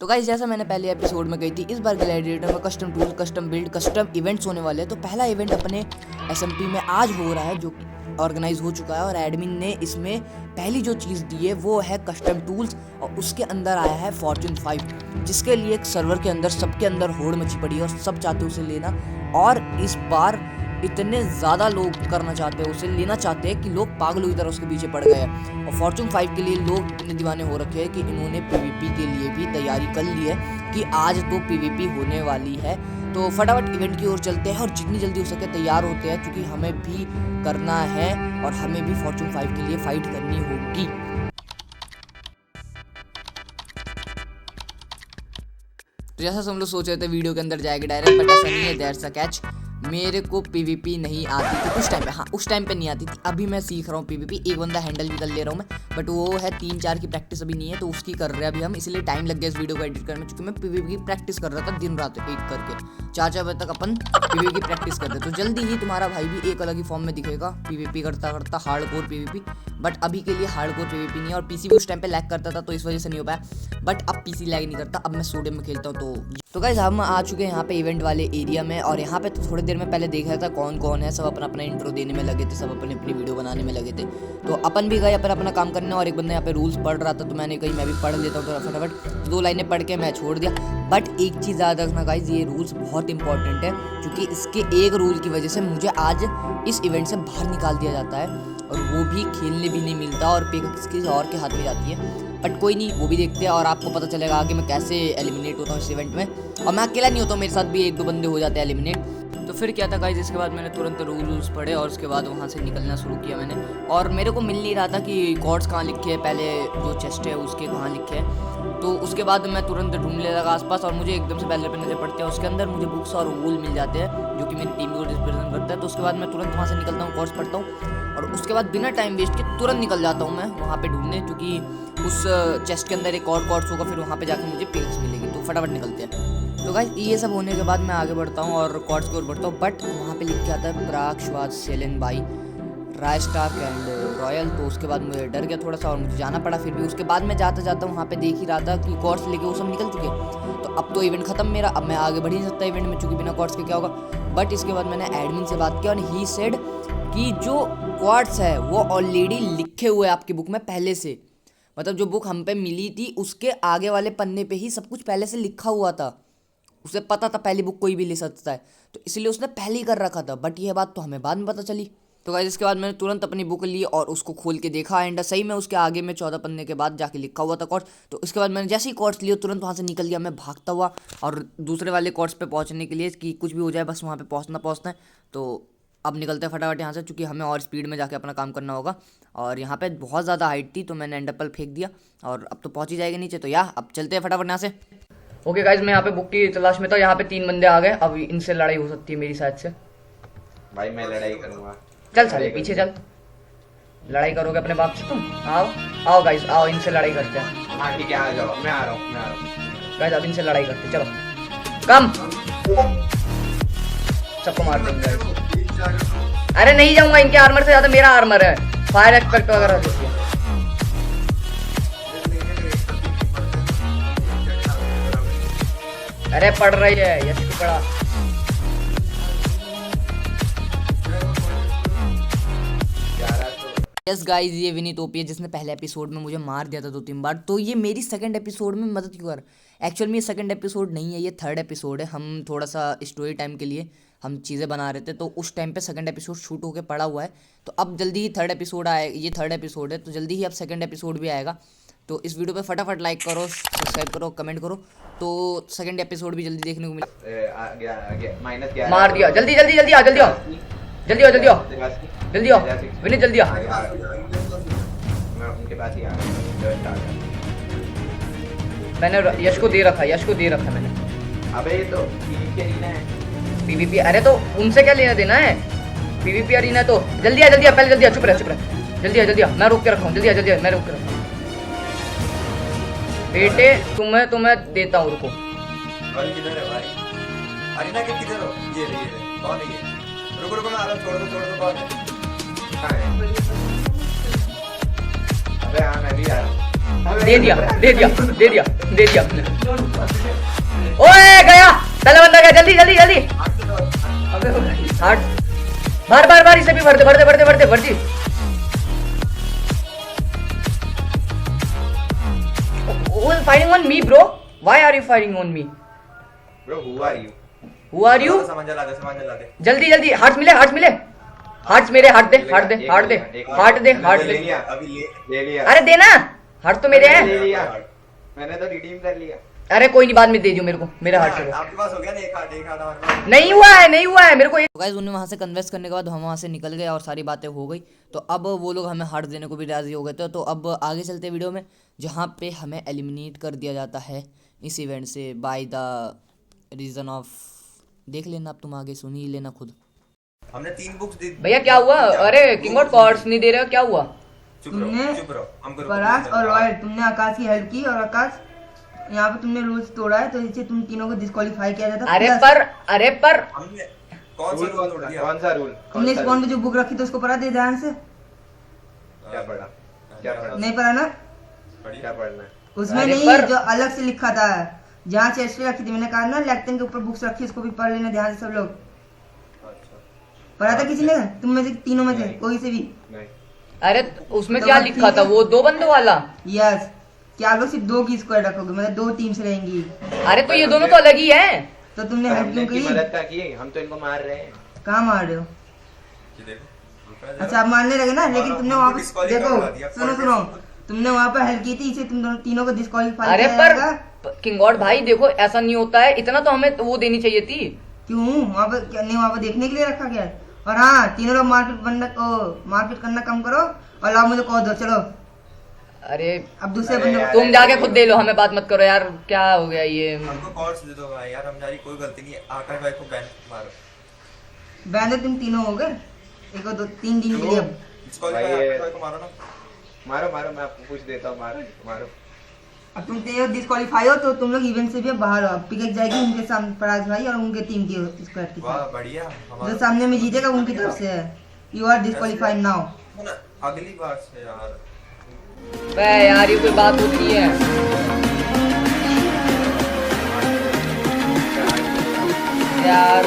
तो गाइस जैसा मैंने पहले एपिसोड में कही थी, इस बार ग्लैडिएटर में custom tool, custom build, custom events होने वाले हैं। तो पहला इवेंट अपने SMP में आज हो रहा है जो कि ऑर्गेनाइज हो चुका है और एडमिन ने इसमें पहली जो चीज़ दी है वो है कस्टम टूल्स और उसके अंदर आया है फॉर्च्यून 5, जिसके लिए एक सर्वर के अंदर सबके अंदर होड़ मची पड़ी है और सब चाहते हैं उसे लेना। और इस बार इतने ज़्यादा लोग करना चाहते हैं, उसे लेना चाहते हैं कि लोग पागलों की तरह उसके पीछे पड़ गए हैं। और फॉर्च्यून 5 के लिए लोग इतने दीवाने हो रखे हैं कि इन्होंने PvP के लिए भी तैयारी कर ली है कि आज तो PvP होने वाली है। तो फटाफट इवेंट की ओर चलते हैं और जितनी जल्दी हो सके तैयार होते हैं, क्योंकि हमें भी करना है और हमें भी फॉर्च्यून 5 के लिए फाइट करनी होगी। तो जैसा हम लोग सोच रहे थे वीडियो के अंदर जाएगा डायरेक्ट, बट ऐसा नहीं है। देयर इज अ कैच, मेरे को PvP नहीं आती थी उस टाइम पे। हाँ, उस टाइम पे नहीं आती थी। अभी मैं सीख रहा हूँ PvP। एक बंदा हैंडल भी कर ले रहा हूँ मैं, बट वो है 3-4 की प्रैक्टिस अभी नहीं है, तो उसकी कर रहे हैं अभी हम, इसलिए टाइम लग गया इस वीडियो को एडिट करने में। क्योंकि मैं PvP की प्रैक्टिस कर रहा था दिन रात एक करके, 4-4 बजे तक अपन PvP की प्रैक्टिस करते। तो जल्दी ही तुम्हारा भाई भी एक अलग ही फॉर्म में दिखेगा PvP करता करता, हार्डकोर PvP। बट अभी के लिए हार्डकोर PvP नहीं है और PC भी उस टाइम पे लैग करता था, तो इस वजह से नहीं हो पाया। बट अब PC लैग नहीं करता, अब मैं सोडियम में खेलता हूँ। तो गाइस हम आ चुके हैं यहाँ पे इवेंट वाले एरिया में, और यहाँ पे तो थोड़ी देर में पहले देखा था कौन कौन है। सब अपना अपना इंट्रो देने में लगे थे, सब अपनी अपनी वीडियो बनाने में लगे थे। तो अपन भी गए अपना काम करने, और एक बंदा यहाँ पे रूल्स पढ़ रहा था, तो मैंने कही मैं भी पढ़ लेता हूँ। तो फटाफट 2 लाइनें पढ़ के मैं छोड़ दिया। बट एक चीज़ याद रखना गाइस, ये रूल्स बहुत इंपॉर्टेंट है, क्योंकि इसके एक रूल की वजह से मुझे आज इस इवेंट से बाहर निकाल दिया जाता है, और वो भी खेलने भी नहीं मिलता और पे किसी और के हाथ में जाती है। बट कोई नहीं, वो भी देखते हैं और आपको पता चलेगा आगे मैं कैसे एलिमिनेट होता हूँ इस इवेंट में। और मैं अकेला नहीं होता हूँ, मेरे साथ भी 1-2 बंदे हो जाते हैं एलिमिनेट। तो फिर क्या था गाइस, इसके बाद मैंने तुरंत रूल्स पढ़े और उसके बाद वहाँ से निकलना शुरू किया मैंने। और मेरे को मिल नहीं रहा था कि कॉर्ड्स कहाँ लिखे हैं, पहले जो चेस्ट है उसके कहाँ लिखे हैं। तो उसके बाद मैं तुरंत ढूंढने लगा आसपास, और मुझे एकदम से पहले पे नजर पड़ते हैं। उसके अंदर मुझे बुक्स और वूल मिल जाते हैं, जो कि मेरी टीम को रिप्रेजेंट करता है। तो उसके बाद मैं तुरंत वहाँ से निकलता हूँ, कॉर्ड्स पढ़ता हूँ, और उसके बाद बिना टाइम वेस्ट के तुरंत निकल जाता हूँ मैं वहाँ पे ढूंढने, क्योंकि उस चेस्ट के अंदर एक और कॉर्ड्स होगा, फिर वहाँ पे जाकर मुझे पिक्स मिलेगी। तो फटाफट निकलते हैं। तो गाइस ये सब होने के बाद मैं आगे बढ़ता हूँ और कॉर्ड्स की ओर बढ़ता हूँ। बट वहाँ पे लिख के आता है प्राग, श्वाद, सेलेन बाई, रायस्टाक एंड रॉयल। तो उसके बाद मुझे डर गया थोड़ा सा और मुझे जाना पड़ा फिर भी। उसके बाद मैं जाता जाता वहाँ पे देख ही रहा था कि कॉर्ड्स लेके वो सब निकल चुके। तो अब तो इवेंट खत्म मेरा, अब मैं आगे बढ़ ही नहीं सकता इवेंट में, चूँकि बिना कॉर्ड्स के क्या होगा। बट इसके बाद मैंने एडमिन से बात किया और ही सेड कि जो कॉर्ड्स है वो ऑलरेडी लिखे हुए आपकी बुक में पहले से, मतलब जो बुक हम पे मिली थी उसके आगे वाले पन्ने पे ही सब कुछ पहले से लिखा हुआ था। उसे पता था पहली बुक कोई भी ले सकता है, तो इसलिए उसने पहले ही कर रखा था। बट ये बात तो हमें बाद में पता चली। तो गाइस इसके बाद मैंने तुरंत अपनी बुक ली और उसको खोल के देखा, एंड सही में उसके आगे में 14 पन्ने के बाद जाके लिखा हुआ था कॉर्ड्स। तो उसके बाद मैंने जैसे ही कॉर्ड्स लिए तुरंत वहाँ से निकल गया मैं भागता हुआ, और दूसरे वाले कॉर्ड्स पे पहुँचने के लिए कि कुछ भी हो जाए बस वहाँ पे पहुँचना है। तो अब निकलते हैं फटाफट यहाँ से, क्योंकि हमें और स्पीड में जाके अपना काम करना होगा। और यहाँ पे बहुत ज़्यादा हाइट थी, तो मैंने एंडरपल फेंक दिया और अब तो पहुँच ही जाएगा नीचे। तो अब चलते हैं फटाफट यहाँ से। ओके गाइज, मैं यहाँ पे बुक की तलाश में था। यहाँ पे 3 बंदे आ गए, अब इनसे लड़ाई हो सकती है मेरी साइड से। भाई मैं लड़ाई करूंगा। चल साले पीछे चल, लड़ाई करोगे अपने बाप से तुम? आओ गाइज, आओ इनसे लड़ाई करते हैं। हाँ ठीक है, आ जाओ, मैं आ रहा हूँ। गाइज अब इनसे लड़ाई करते, चलो कम, सबको मार देंगे। अरे नहीं जाऊंगा, इनके आर्मर से ज्यादा मेरा आर्मर है, फायर एक्सपेक्ट वगैरह होती है। अरे पढ़ रही है यश की पढ़ा। यस गाइस, ये विनीत ओपी है जिसने पहले एपिसोड में मुझे मार दिया था 2-3 बार। तो ये मेरी सेकंड एपिसोड में मदद क्यों कर। एक्चुअल में ये सेकंड एपिसोड नहीं है, ये 3rd एपिसोड है। हम थोड़ा सा स्टोरी टाइम के लिए हम चीज़ें बना रहे थे, तो उस टाइम पे सेकंड एपिसोड शूट होकर पड़ा हुआ है। तो अब जल्दी ही 3rd एपिसोड आए, ये 3rd एपिसोड है, तो जल्दी ही अब सेकंड एपिसोड भी आएगा। तो इस वीडियो पे फटाफट लाइक करो, सब्सक्राइब करो, कमेंट करो, तो सेकंड एपिसोड भी जल्दी देखने को मिले। मार दिया, जल्दी जल्दी जल्दी आ, जल्दी आओ, जल्दी आओ, जल्दी आओ, जल्दी आओ विनीत, जल्दी आ। मैं उनके पास ही आ गया। मैंने यश को दे रखा मैंने। अबे ये तो PvP अरीना है। PvP, अरे तो उनसे क्या लेना देना है, PvP अरीना है। तो जल्दी आ, पहले जल्दी आ, चुप रह, जल्दी आ, मैं रोक के रखा हूँ, जल्दी आ, मैं रोक के रखा हूँ। बेटे तुम्हें देता हूँ, रुको। किधर है भाई? अरीना के किधर हो? ये कौन है ये? रुको मैं आ रहा हूँ, छोड़ दो कौन है? अबे हाँ मैं भी आ रहा हूँ। दे दिया अपने। ओए गया, पहला बंदा गया, जल्दी जल्दी जल्दी। हार्ट बार इसे भी भरते भरती। Who is fighting on me, bro? Why are you fighting on me? Bro, who are you? Who are you? सामान जला दे। जल्दी हार्ट मिले। हार्ट मेरे, हार्ट दे। ले लिया, अभी ले लिया। अरे देना, हार्ट तो मेरे हैं। ले लिया, मैंने तो रिडीम कर लिया। अरे कोई नहीं, बाद में दे दियो मेरे को, मेरा हार्ट से। आपके पास हो गया ना एक हार्ट नहीं हुआ है मेरे को। गाइस उन्हें वहां से कन्वेंस करने के बाद हम वहां से निकल गए और सारी बातें हो गई। तो अब वो लोग हमें हार्ट देने को भी राजी हो गए थे। तो अब आगे चलते वीडियो में, जहाँ पे हमें एलिमिनेट कर दिया जाता है इस इवेंट से बाय द रीजन ऑफ, देख लेना अब, तुम आगे सुन ही लेना खुद। हमने 3 बुक्स दी। भैया क्या हुआ? अरे किंग ऑफ कार्ड्स नहीं दे रहे हो, क्या हुआ? चुप रहो हम करो। परास और रॉयल, तुमने आकाश की हेल्प की और आकाश यहाँ पे तुमने रूल्स तोड़ा है, तो इससे तुम तीनों को डिस्क्वालीफाई किया जाता। अरे पर हमने कौन सा रूल तोड़ दिया? कौन सा रूल? तुमने स्पॉन पे जो बुक रखी थी उसको पढ़ा दे ध्यान से। क्या पढ़ा? नहीं पढ़ा ना? क्या पढ़ना है? उसमें अरे नहीं, जो अलग से लिखा था, जहाँ चेस्ट पे रखी थी, मैंने कहा ना लेक्टन के ऊपर बुक्स रखी, उसको भी पढ़ लेना ध्यान से सब लोग। पढ़ा था किसी ने? तुम में से तीनों में से कोई से भी? नहीं। अरे उसमें क्या लिखा था? वो 2 बंदों वाला। यस, क्या आप लोग सिर्फ 2 की स्क्वाड रखोगे, मतलब 2 टीम से रहेंगी? अरे तो ये दोनों तो अलग ही हैं। तो तुमने हेल्प हमने क्यों इनकी की? मदद क्या की? हम तो इनको मार रहे हैं। कहाँ मार रहे हो? ये देखो। अच्छा आप मारने लगे ना, लेकिन तुमने वहाँ पे disqualify देखो, करा दिया। सुनो, तुमने वहाँ पे हेल्प की थी, इसे तुम दोनों तीनों को डिस्क्वालीफाई अरे किया पर जाएगा। किंग गॉड भाई देखो, ऐसा नहीं होता है, इतना तो हमें वो देनी चाहिए थी। क्यों? वहाँ पे क्या नहीं, वहाँ पे देखने के लिए रखा गया है? और हाँ, तीनों लोग मारपीट करना कम करो और लाओ मुझे कॉल दो, चलो। अरे अब दूसरे अरे बंदे यार, को तुम जाके खुद दे लो, हमें बात मत करो यार, क्या हो गया ये? हमको कॉर्ड्स दे दो भाई यार, हमारी कोई गलती नहीं है। आकाश भाई को बैन मारो। बैन तुम तीनों हो गए, 1 2 3 दिन के लिए। अब डिस्क्वालीफाई भाई, आकाश भाई को मारो ना। मारो, मैं आपको कुछ देता हूँ। मारो। अब तुम डिस्क्वालीफाई हो तो तुम लोग इवेंट से भी बाहर हो। पिक जाएगी उनके सामने, फराज भाई और उनके टीम की स्क्वाड की। वाह बढ़िया। जो सामने में जीतेगा उनकी तरफ से है। You are disqualified now. अगली बार से यार। बे यार ये कोई बात होती है? यार